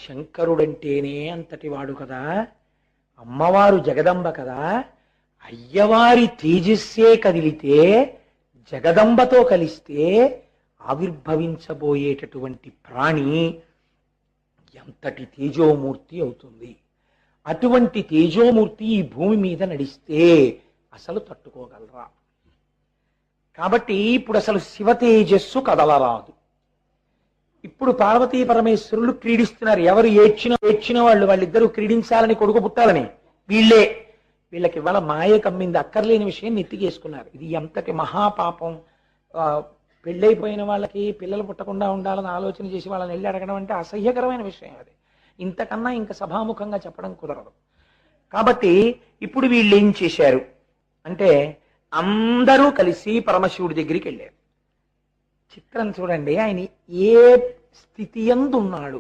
శంకరుడంటేనే అంతటి వాడు కదా, అమ్మవారు జగదంబ కదా, అయ్యవారి తేజస్సే కదిలితే జగదంబతో కలిస్తే ఆవిర్భవించబోయేటటువంటి ప్రాణి ఎంతటి తేజోమూర్తి అవుతుంది. అటువంటి తేజోమూర్తి ఈ భూమి మీద నడిస్తే అసలు తట్టుకోగలరా? కాబట్టి ఇప్పుడు అసలు శివ తేజస్సు కదలరాదు. ఇప్పుడు పార్వతీ పరమేశ్వరులు క్రీడిస్తున్నారు. ఎవరు ఏడ్చిన వాళ్ళిద్దరూ క్రీడించాలని, కొడుకు పుట్టాలని. వీళ్ళకి ఇవాళ మాయ కమ్మింది, అక్కర్లేని విషయం నెత్తికేసుకున్నారు. ఇది ఎంతటి మహాపాపం. పెళ్ళైపోయిన వాళ్ళకి పిల్లలు పుట్టకుండా ఉండాలని ఆలోచన చేసి వాళ్ళని వెళ్ళి అడగడం అంటే అసహ్యకరమైన విషయం. అది ఇంతకన్నా ఇంకా సభాముఖంగా చెప్పడం కుదరదు. కాబట్టి ఇప్పుడు వీళ్ళు ఏం చేశారు అంటే అందరూ కలిసి పరమశివుడి దగ్గరికి వెళ్ళారు. చిత్రం చూడండి, ఆయన ఏ స్థితి యందు ఉన్నాడు.